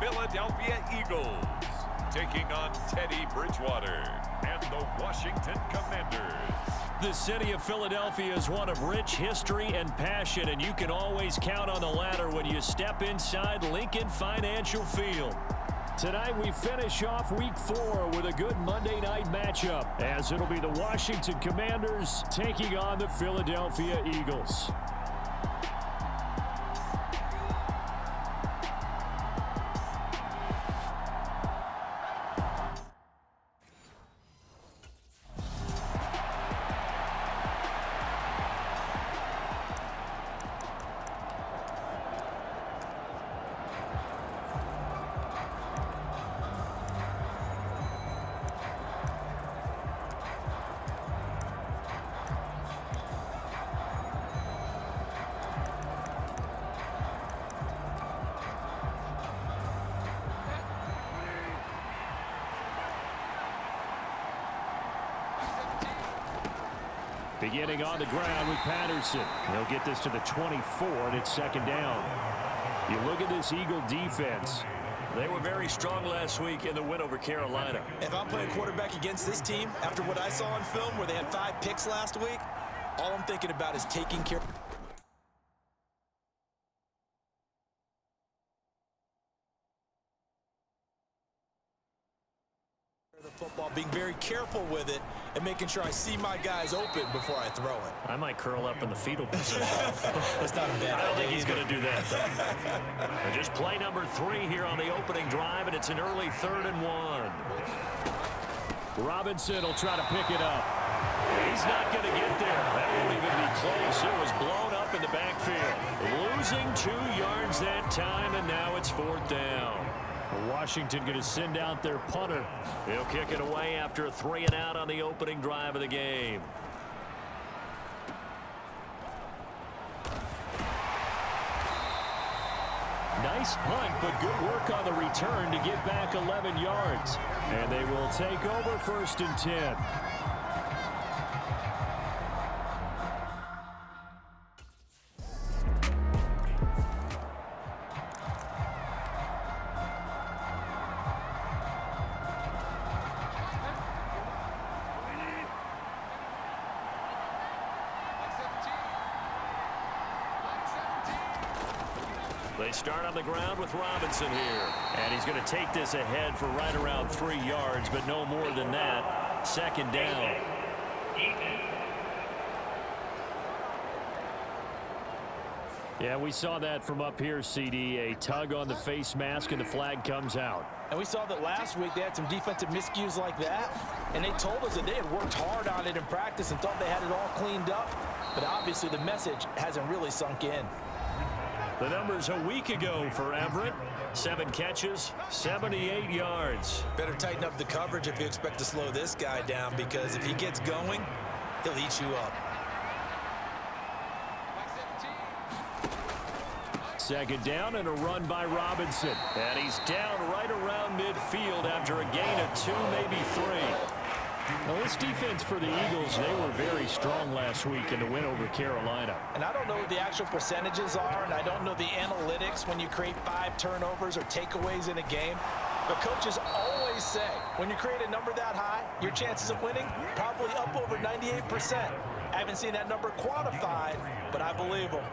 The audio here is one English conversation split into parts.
Philadelphia Eagles taking on Teddy Bridgewater and the Washington Commanders. The city of Philadelphia is one of rich history and passion, and you can always count on the latter when you step inside Lincoln Financial Field. Tonight we finish off Week 4 with a good Monday night matchup, as it'll be the Washington Commanders taking on the Philadelphia Eagles. Beginning on the ground with Patterson. He'll get this to the 24, and it's second down. You look at this Eagle defense. They were very strong last week in the win over Carolina. If I'm playing quarterback against this team, after what I saw on film where they had 5 picks last week, all I'm thinking about is taking care of the football, being very careful with it, and making sure I see my guys open before I throw it. I might curl up in the fetal position. That's not a bad idea. I don't think he's going to do that, though. Just play number 3 here on the opening drive, and it's an early 3rd and 1. Robinson will try to pick it up. He's not going to get there. That won't even be close. It was blown up in the backfield. Losing 2 yards that time, and now it's 4th down. Washington going to send out their punter. He'll kick it away after a 3-and-out on the opening drive of the game. Nice punt, but good work on the return to get back 11 yards. And they will take over 1st and 10. They start on the ground with Robinson here. And he's going to take this ahead for right around 3 yards, but no more than that. 2nd down. Yeah, we saw that from up here, CD. A tug on the face mask, and the flag comes out. And we saw that last week they had some defensive miscues like that, and they told us that they had worked hard on it in practice and thought they had it all cleaned up. But obviously the message hasn't really sunk in. The numbers a week ago for Everett. 7 catches, 78 yards. Better tighten up the coverage if you expect to slow this guy down, because if he gets going, he'll eat you up. 2nd down and a run by Robinson. And he's down right around midfield after a gain of 2, maybe 3. Now, this defense for the Eagles, they were very strong last week in the win over Carolina. And I don't know what the actual percentages are, and I don't know the analytics when you create 5 turnovers or takeaways in a game. But coaches always say, when you create a number that high, your chances of winning probably up over 98%. I haven't seen that number quantified, but I believe them.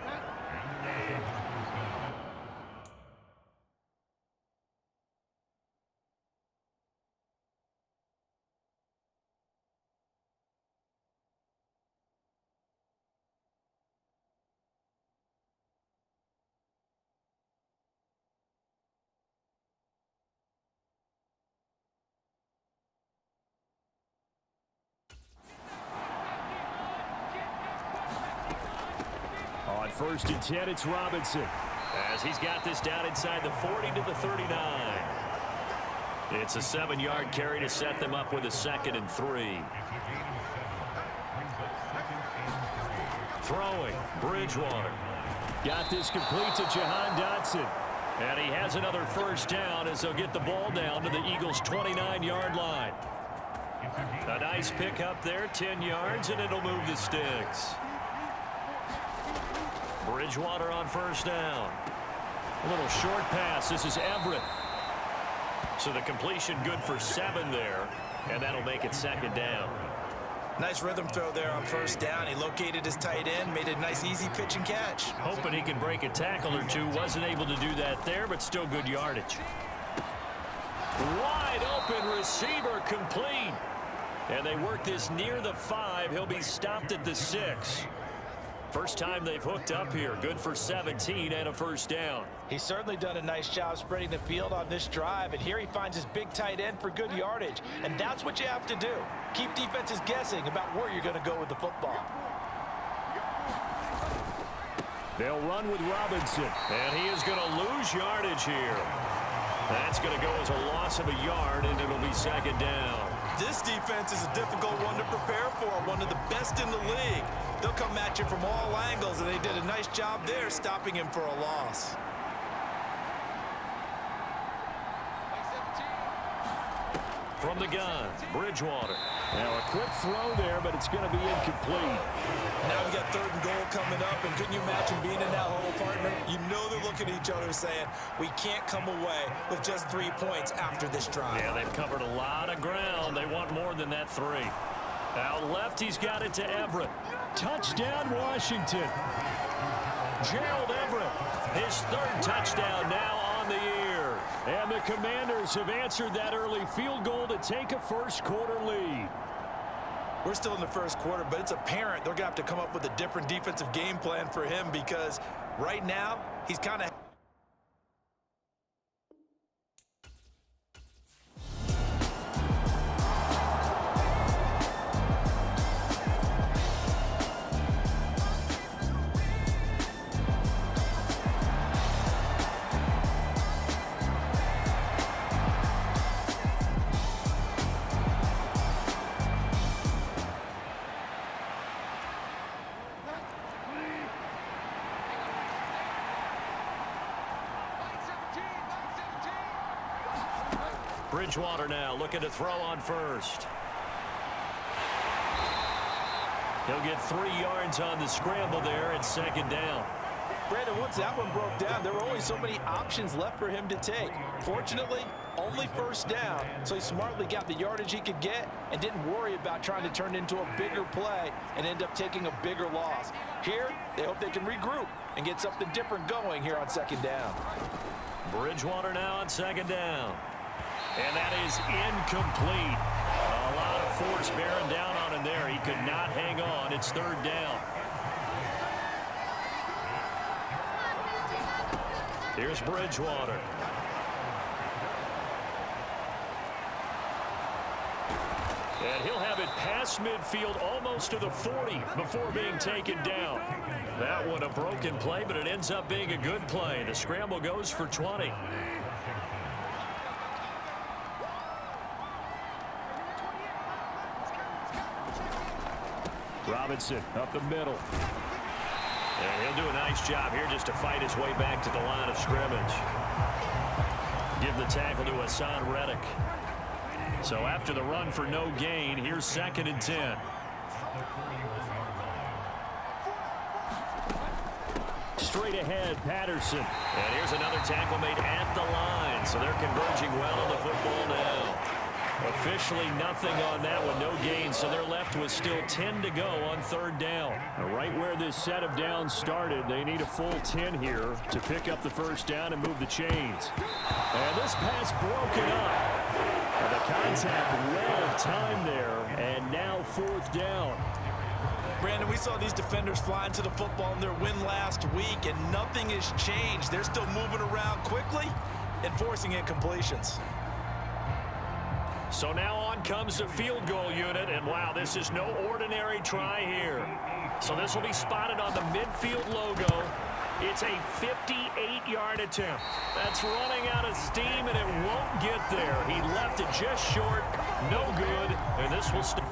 On 1st and 10, it's Robinson, as he's got this down inside the 40 to the 39. It's a 7-yard carry to set them up with a 2nd and 3. Throwing, Bridgewater. Got this complete to Jahan Dotson. And he has another 1st down as they'll get the ball down to the Eagles' 29-yard line. A nice pickup there, 10 yards, and it'll move the sticks. Bridgewater on 1st down. A little short pass. This is Everett. So the completion good for 7 there, and that'll make it 2nd down. Nice rhythm throw there on 1st down. He located his tight end, made a nice easy pitch and catch. Hoping he can break a tackle or two. Wasn't able to do that there, but still good yardage. Wide open receiver complete. And they work this near the 5. He'll be stopped at the 6. First time they've hooked up here. Good for 17 and a 1st down. He's certainly done a nice job spreading the field on this drive, and here he finds his big tight end for good yardage. And that's what you have to do. Keep defenses guessing about where you're going to go with the football. They'll run with Robinson, and he is going to lose yardage here. That's going to go as a loss of a yard, and it'll be 2nd down. This defense is a difficult one to prepare for, one of the best in the league. They'll come at you from all angles, and they did a nice job there stopping him for a loss. From the gun, Bridgewater. Now a quick throw there, but it's going to be incomplete. Now we got 3rd and goal coming up, and couldn't you imagine being in that hole, partner? You know they're looking at each other saying, we can't come away with just 3 points after this drive. Yeah, they've covered a lot of ground. They want more than that 3. Out left, he's got it to Everett. Touchdown, Washington. Gerald Everett, his 3rd touchdown now on the year. And the Commanders have answered that early field goal to take a 1st quarter lead. We're still in the 1st quarter, but it's apparent they're going to have to come up with a different defensive game plan for him because right now he's kind of... Bridgewater now looking to throw on 1st. He'll get 3 yards on the scramble there at 2nd down. Brandon, once that one broke down, there were only so many options left for him to take. Fortunately, only 1st down, so he smartly got the yardage he could get and didn't worry about trying to turn it into a bigger play and end up taking a bigger loss. Here, they hope they can regroup and get something different going here on 2nd down. Bridgewater now on 2nd down. And that is incomplete. A lot of force bearing down on him there. He could not hang on. It's 3rd down. Here's Bridgewater. And he'll have it past midfield almost to the 40 before being taken down. That one a broken play, but it ends up being a good play. The scramble goes for 20. Robinson up the middle. And he'll do a nice job here just to fight his way back to the line of scrimmage. Give the tackle to Hassan Reddick. So after the run for no gain, here's 2nd and 10. Straight ahead, Patterson. And here's another tackle made at the line. So they're converging well on the football now. Officially nothing on that one, no gain, so they're left with still 10 to go on 3rd down. Right where this set of downs started, they need a full 10 here to pick up the 1st down and move the chains. And this pass broken up. And the contact well of time there, and now 4th down. Brandon, we saw these defenders flying to the football in their win last week, and nothing has changed. They're still moving around quickly and forcing incompletions. So now on comes the field goal unit, and wow, this is no ordinary try here. So this will be spotted on the midfield logo. It's a 58-yard attempt. That's running out of steam, and it won't get there. He left it just short, no good, and this will stop.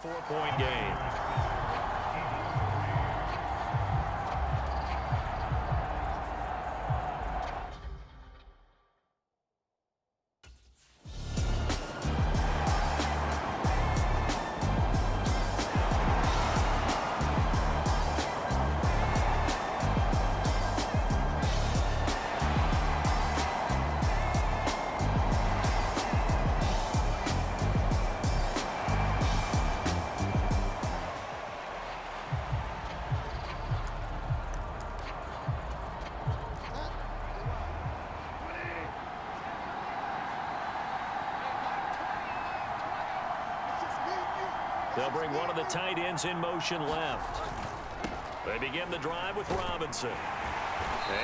4-point game. They'll bring one of the tight ends in motion left. They begin the drive with Robinson.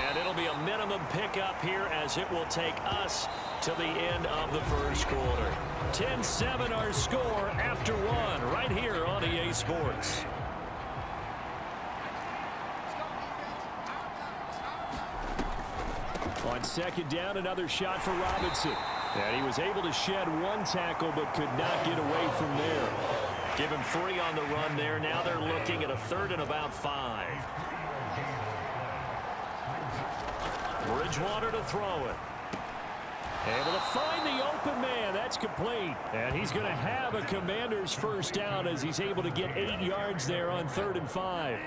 And it'll be a minimum pickup here as it will take us to the end of the first quarter. 10-7 our score after one right here on EA Sports. On second down, another shot for Robinson. And he was able to shed one tackle but could not get away from there. Give him 3 on the run there. Now they're looking at a 3rd and about 5. Bridgewater to throw it. Able to find the open man. That's complete. And he's going to have a Commander's first down as he's able to get 8 yards there on 3rd and 5.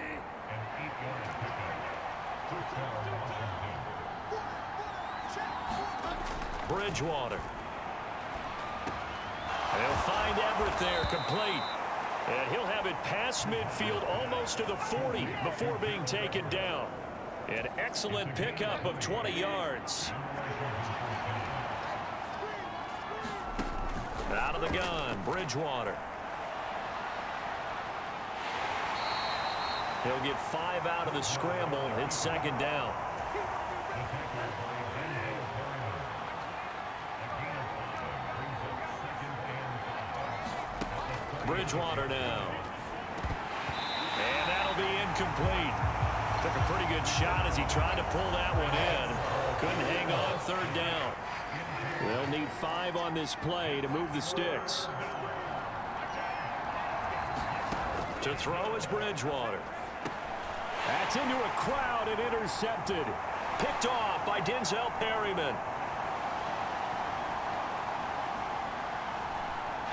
Bridgewater. They'll find Everett there, complete. And he'll have it past midfield almost to the 40 before being taken down. An excellent pickup of 20 yards. Out of the gun, Bridgewater. He'll get 5 out of the scramble. It's second down. Bridgewater now. And that'll be incomplete. Took a pretty good shot as he tried to pull that one in. Couldn't hang on 3rd down. They'll need 5 on this play to move the sticks. To throw is Bridgewater. That's into a crowd and intercepted. Picked off by Denzel Perryman.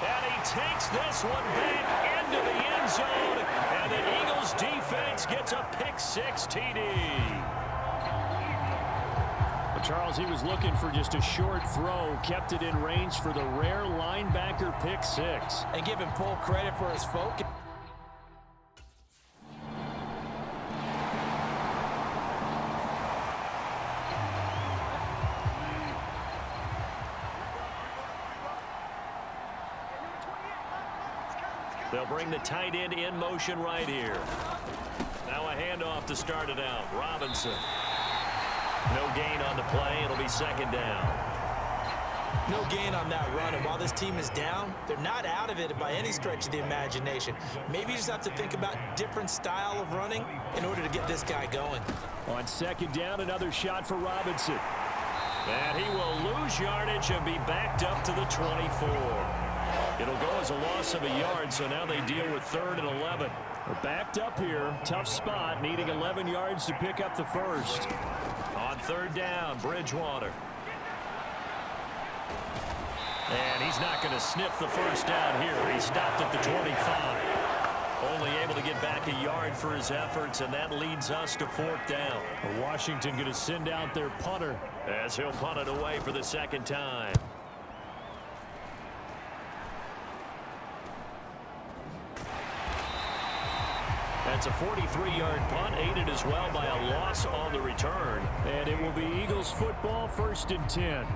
And he takes this one back into the end zone. And the Eagles defense gets a pick-6 TD. Well, Charles, he was looking for just a short throw. Kept it in range for the rare linebacker pick-6. And give him full credit for his focus. They'll bring the tight end in motion right here. Now a handoff to start it out. Robinson. No gain on the play. It'll be second down. No gain on that run, and while this team is down, they're not out of it by any stretch of the imagination. Maybe you just have to think about different style of running in order to get this guy going. On second down, another shot for Robinson. And he will lose yardage and be backed up to the 24. It'll go as a loss of a yard, so now they deal with 3rd and 11. We're backed up here. Tough spot, needing 11 yards to pick up the first. On 3rd down, Bridgewater. And he's not going to sniff the first down here. He stopped at the 25. Only able to get back a yard for his efforts, and that leads us to 4th down. Washington going to send out their punter as he'll punt it away for the second time. That's a 43-yard punt, aided as well by a loss on the return. And it will be Eagles football, 1st and 10.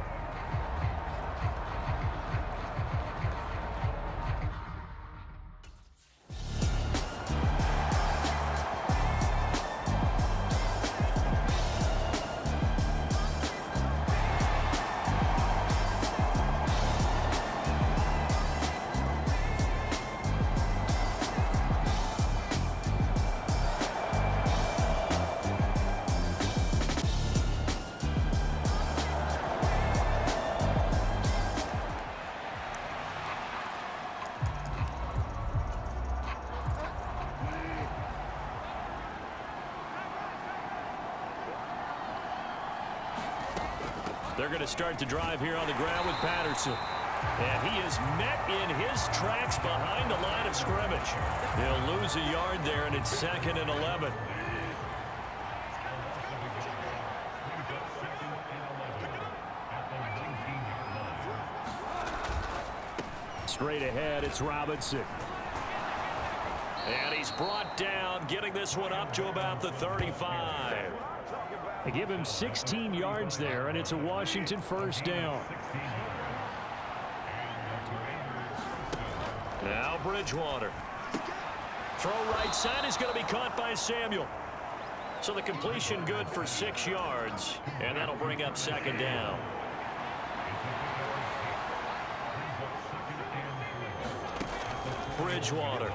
They're going to start the drive here on the ground with Patterson. And he is met in his tracks behind the line of scrimmage. He'll lose a yard there, and it's 2nd and 11. Straight ahead, it's Robinson. And he's brought down, getting this one up to about the 35. They give him 16 yards there, and it's a Washington first down. Now Bridgewater. Throw right side is going to be caught by Samuel. So the completion good for 6 yards, and that'll bring up 2nd down. Bridgewater.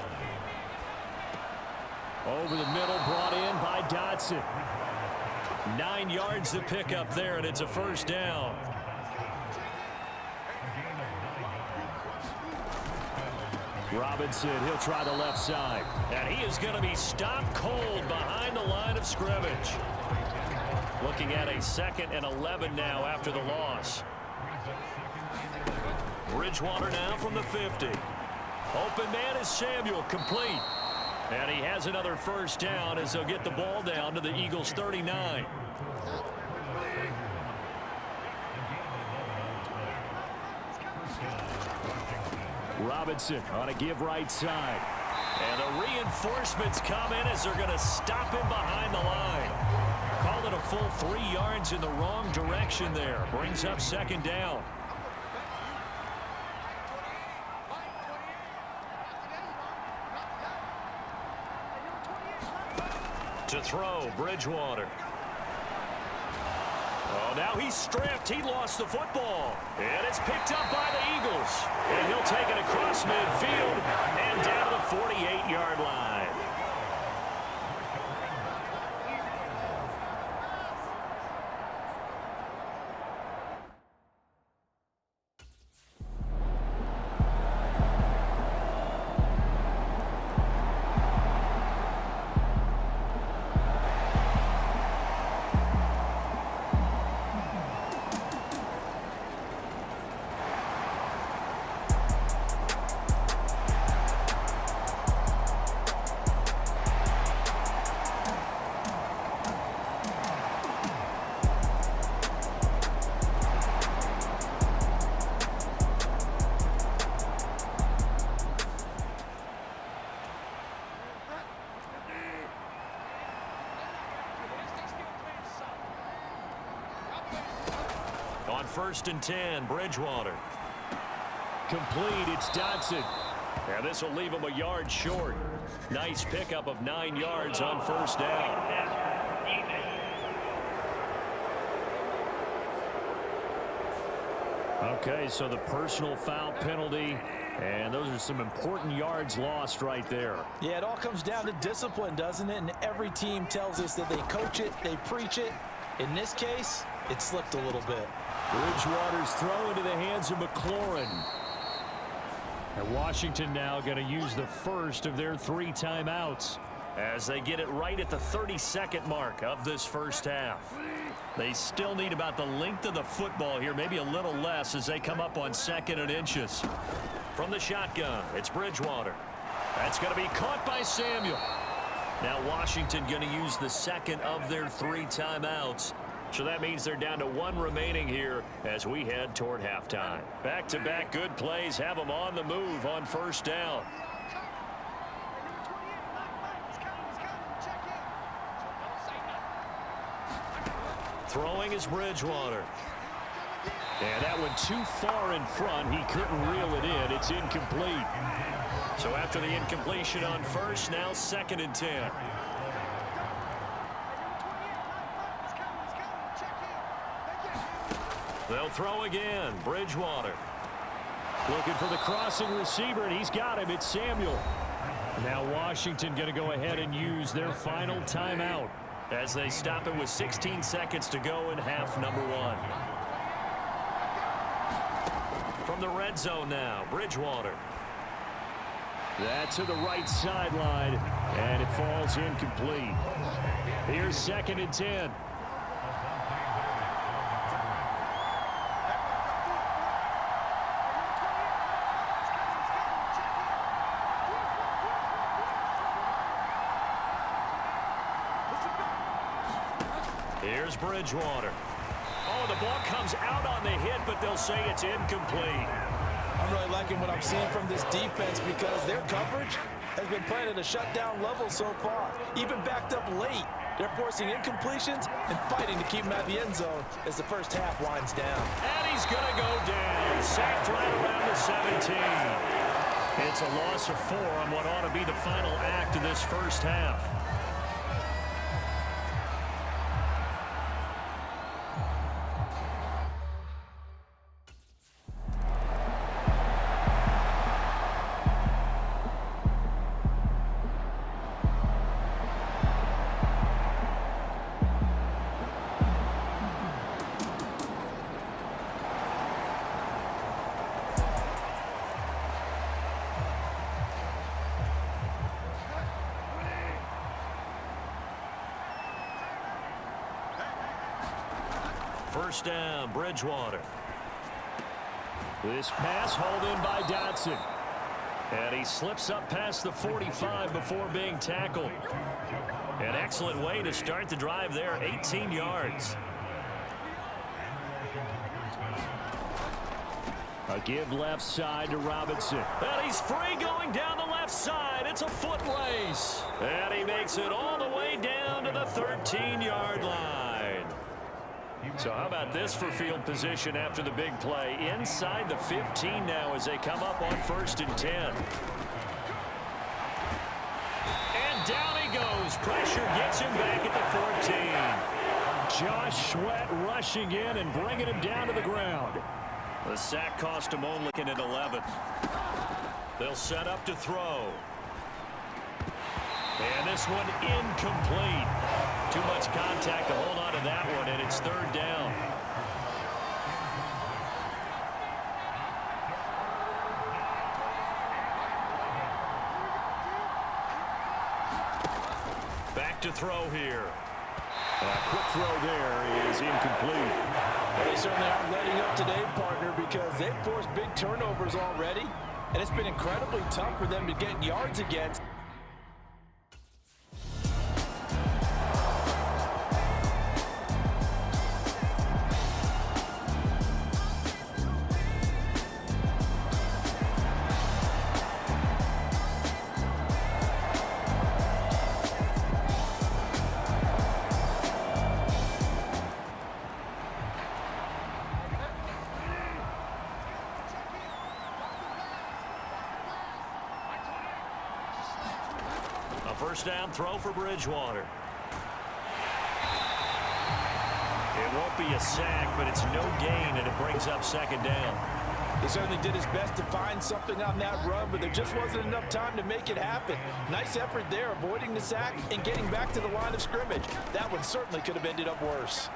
Over the middle, brought in by Dotson. 9 yards to pick up there, and it's a first down. Robinson, he'll try the left side. And he is going to be stopped cold behind the line of scrimmage. Looking at a 2nd and 11 now after the loss. Bridgewater now from the 50. Open man is Samuel, complete. And he has another first down as they'll get the ball down to the Eagles' 39. Robinson on a give right side. And the reinforcements come in as they're going to stop him behind the line. Call it a full 3 yards in the wrong direction there. Brings up 2nd down. To throw, Bridgewater. Oh, now he's stripped. He lost the football. And it's picked up by the Eagles. And he'll take it across midfield and down to the 48-yard line. On 1st and 10, Bridgewater. Complete, it's Dotson. And this will leave him a yard short. Nice pickup of 9 yards on first down. Okay, so the personal foul penalty, and those are some important yards lost right there. Yeah, it all comes down to discipline, doesn't it? And every team tells us that they coach it, they preach it. In this case, it slipped a little bit. Bridgewater's throw into the hands of McLaurin. And Washington now going to use the first of their 3 timeouts as they get it right at the 32nd mark of this first half. They still need about the length of the football here, maybe a little less as they come up on 2nd and inches. From the shotgun, it's Bridgewater. That's going to be caught by Samuel. Now Washington going to use the 2nd of their 3 timeouts. So that means they're down to 1 remaining here as we head toward halftime. Back-to-back good plays have them on the move on first down. Throwing is Bridgewater. And that one too far in front. He couldn't reel it in. It's incomplete. So after the incompletion on first, now 2nd and 10. They'll throw again. Bridgewater. Looking for the crossing receiver, and he's got him. It's Samuel. Now Washington going to go ahead and use their final timeout as they stop it with 16 seconds to go in half number 1. From the red zone now, Bridgewater. That's to the right sideline, and it falls incomplete. Here's 2nd and 10. Here's Bridgewater. Oh, the ball comes out on the hit, but they'll say it's incomplete. I'm really liking what I'm seeing from this defense because their coverage has been playing at a shutdown level so far. Even backed up late, they're forcing incompletions and fighting to keep them at the end zone as the first half winds down. And he's going to go down. Sacked right around the 17. It's a loss of 4 on what ought to be the final act of this first half. First down, Bridgewater. This pass hauled in by Dotson. And he slips up past the 45 before being tackled. An excellent way to start the drive there, 18 yards. A give left side to Robinson. And he's free going down the left side. It's a foot race. And he makes it all the way down to the 13-yard line. So how about this for field position after the big play? Inside the 15 now as they come up on 1st and 10. And down he goes. Pressure gets him back at the 14. Josh Sweat rushing in and bringing him down to the ground. The sack cost him only at 11th. They'll set up to throw. And this one incomplete. Too much contact to hold on to that one, and it's 3rd down. Back to throw here. And a quick throw there is incomplete. They certainly aren't letting up today, partner, because they've forced big turnovers already, and it's been incredibly tough for them to get yards against. First down throw for Bridgewater. It won't be a sack, but it's no gain, and it brings up 2nd down. He certainly did his best to find something on that run, but there just wasn't enough time to make it happen. Nice effort there, avoiding the sack and getting back to the line of scrimmage. That one certainly could have ended up worse.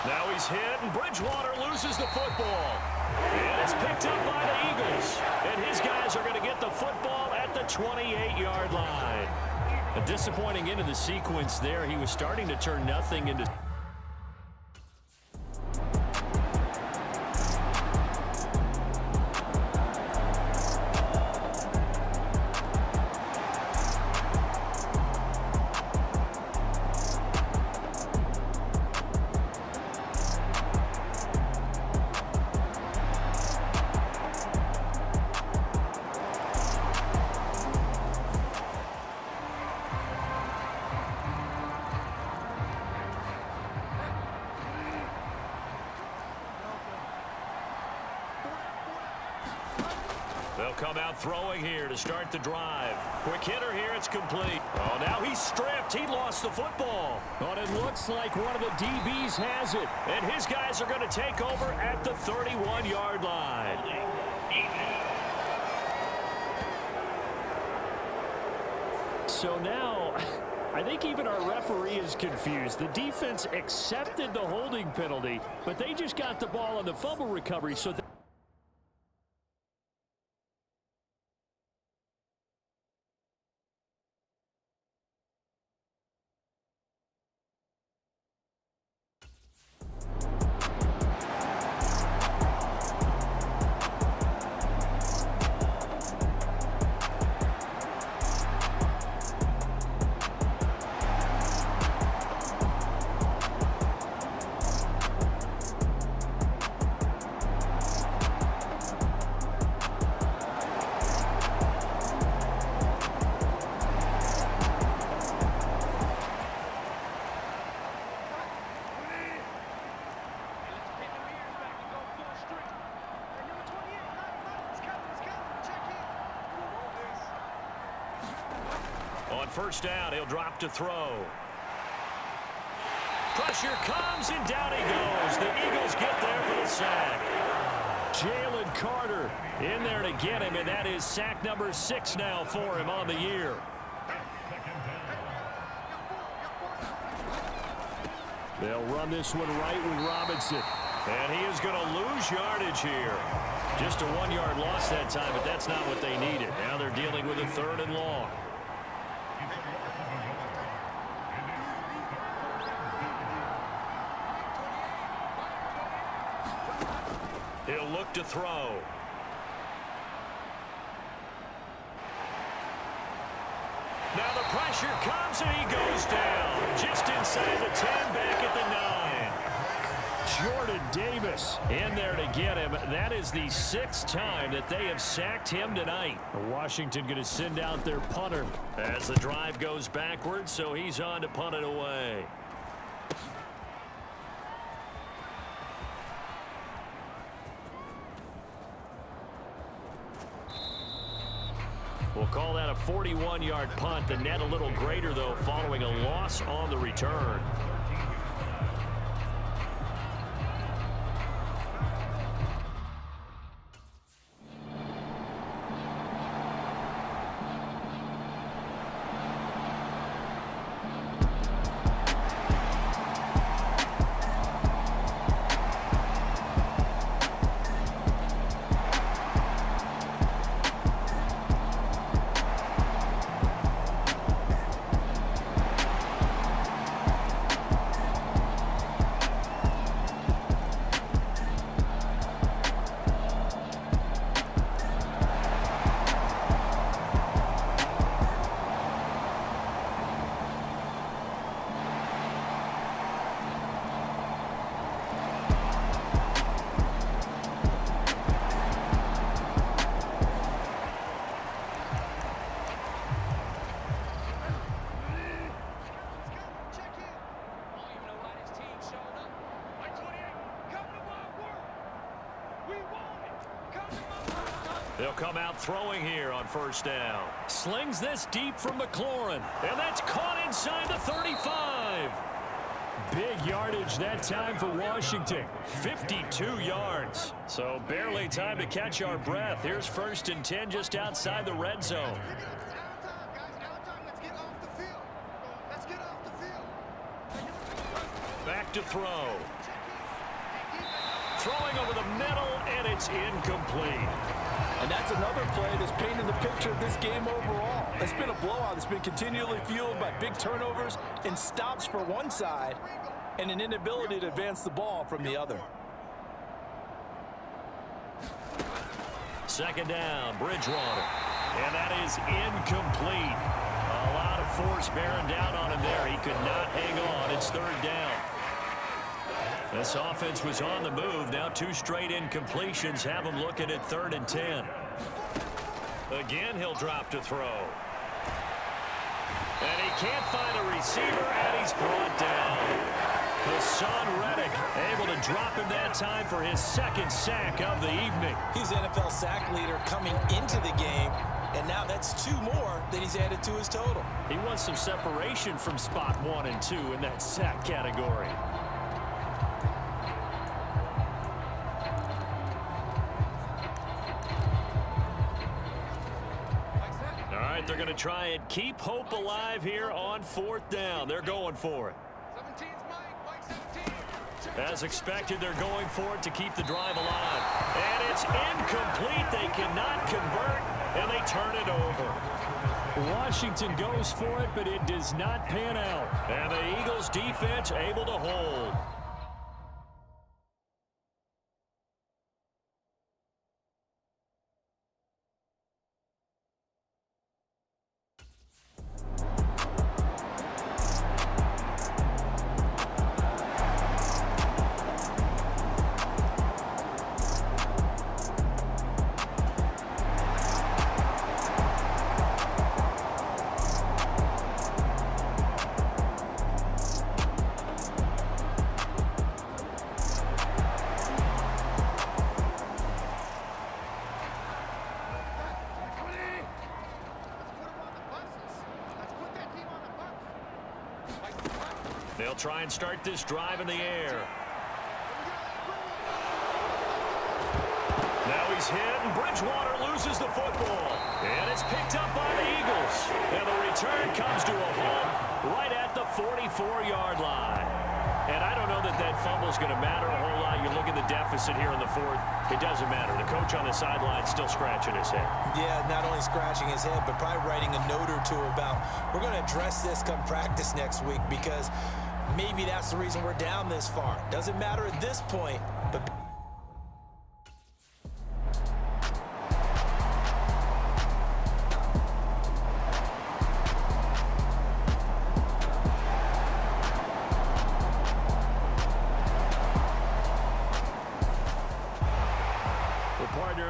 Now he's hit, and Bridgewater loses the football. And it's picked up by the Eagles. And his guys are going to get the football at the 28-yard line. A disappointing end of the sequence there. He was starting to turn nothing into... They'll come out throwing here to start the drive. Quick hitter here, it's complete. Oh, now he's stripped. He lost the football. But it looks like one of the DBs has it. And his guys are going to take over at the 31-yard line. So now, I think even our referee is confused. The defense accepted the holding penalty, but they just got the ball on the fumble recovery. So On first down, he'll drop to throw. Pressure comes, and down he goes. The Eagles get there for the sack. Jalen Carter in there to get him, and that is sack number 6 now for him on the year. They'll run this one right with Robinson. And he is going to lose yardage here. Just a 1-yard loss that time, but that's not what they needed. Now they're dealing with a 3rd and long. He'll look to throw. Now the pressure comes, and he goes down. Just inside the 10, back at the 9. Jordan Davis in there to get him. That is the 6th time that they have sacked him tonight. Washington going to send out their punter as the drive goes backwards, so he's on to punt it away. We'll call that a 41-yard punt. The net a little greater, though, following a loss on the return. They'll come out throwing here on first down. Slings this deep from McLaurin. And that's caught inside the 35. Big yardage that time for Washington. 52 yards. So barely time to catch our breath. Here's 1st and 10 just outside the red zone. Back to throw. Throwing over the middle, and it's incomplete. And that's another play that's painted the picture of this game overall. It's been a blowout that's been continually fueled by big turnovers and stops for one side and an inability to advance the ball from the other. 2nd down, Bridgewater. And that is incomplete. A lot of force bearing down on him there. He could not hang on. It's 3rd down. This offense was on the move. Now 2 straight incompletions have him looking at 3rd and 10. Again, he'll drop to throw. And he can't find a receiver, and he's brought down. Hassan Reddick able to drop him that time for his 2nd sack of the evening. He's NFL sack leader coming into the game, and now that's 2 more that he's added to his total. He wants some separation from spot 1 and 2 in that sack category. They're going to try and keep hope alive here on 4th down. They're going for it. As expected, they're going for it to keep the drive alive. And it's incomplete. They cannot convert, and they turn it over. Washington goes for it, but it does not pan out. And the Eagles defense able to hold. They'll try and start this drive in the air. Now he's hit, and Bridgewater loses the football. And it's picked up by the Eagles. And the return comes to a halt right at the 44-yard line. And I don't know that that fumble is going to matter a whole lot. You look at the deficit here in the fourth. It doesn't matter. The coach on the sideline still scratching his head. Yeah, not only scratching his head, but probably writing a note or two about, we're going to address this come practice next week, because maybe that's the reason we're down this far. Doesn't matter at this point, but...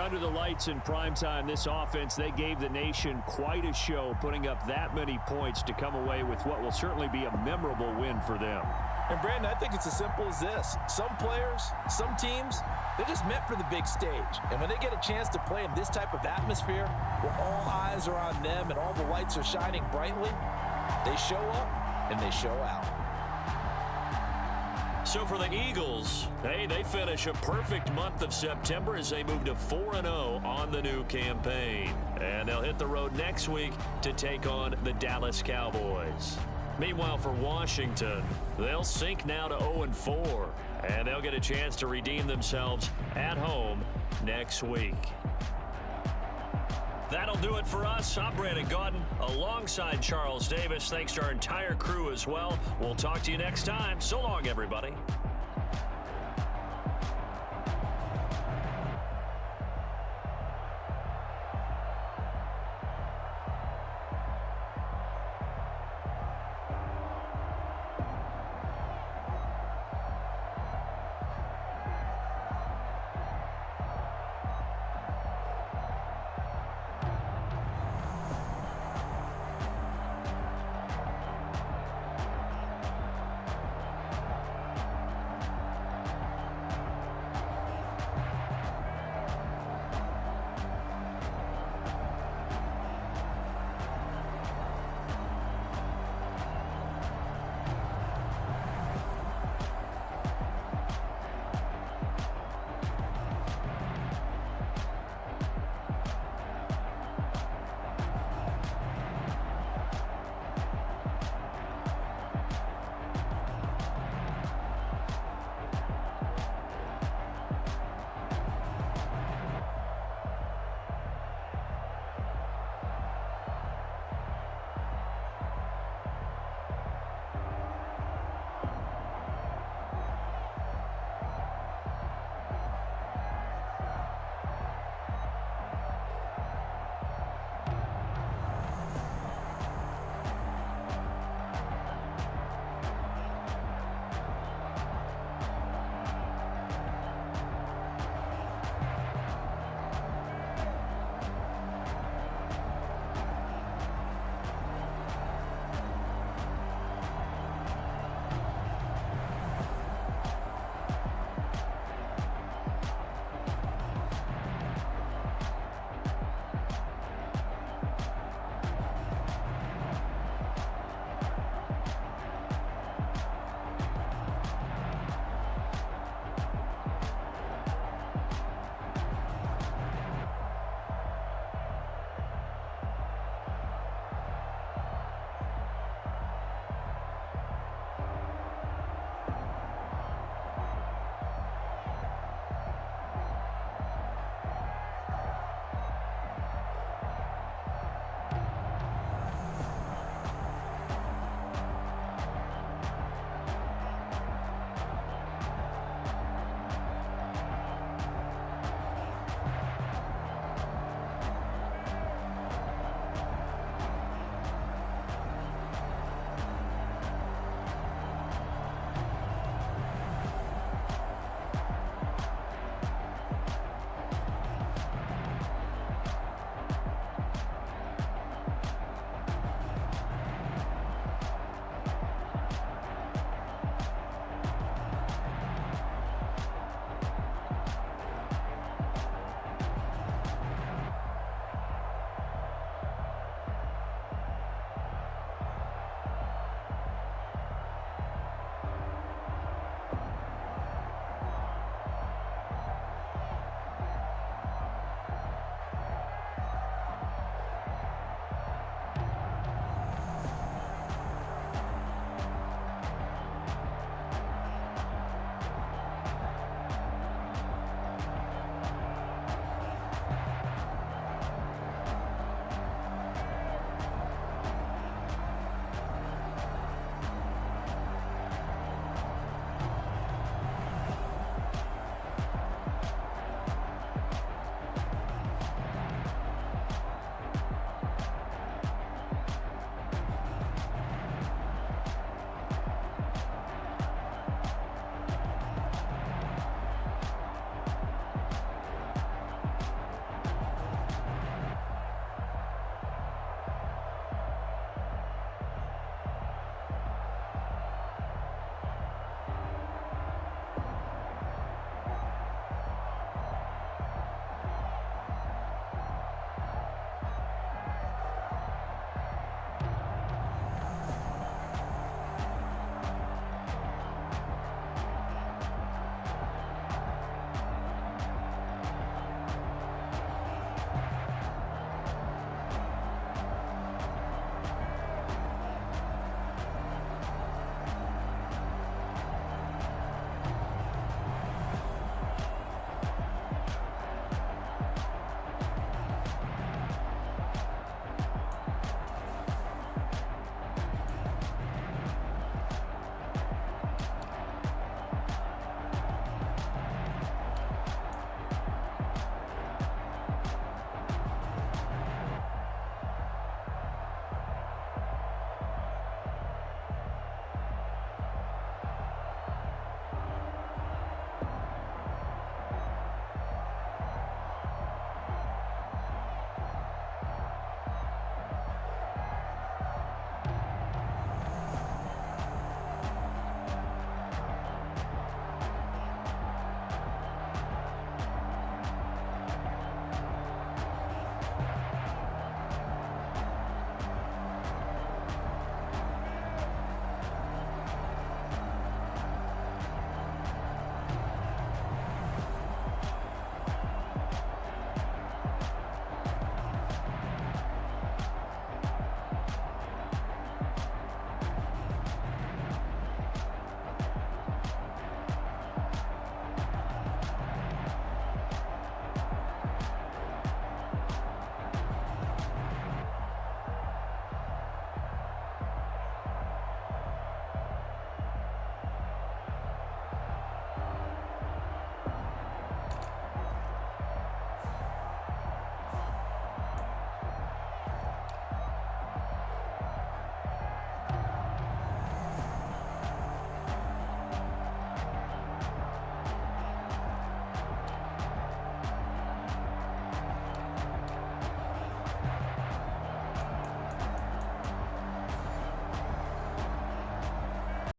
Under the lights in primetime, this offense, they gave the nation quite a show, putting up that many points to come away with what will certainly be a memorable win for them. And Brandon, I think it's as simple as this. Some players, some teams, they're just meant for the big stage. And when they get a chance to play in this type of atmosphere, where all eyes are on them and all the lights are shining brightly, they show up and they show out. So for the Eagles, hey, they finish a perfect month of September as they move to 4-0 on the new campaign. And they'll hit the road next week to take on the Dallas Cowboys. Meanwhile, for Washington, they'll sink now to 0-4, and they'll get a chance to redeem themselves at home next week. That'll do it for us. I'm Brandon Gaudin alongside Charles Davis. Thanks to our entire crew as well. We'll talk to you next time. So long, everybody.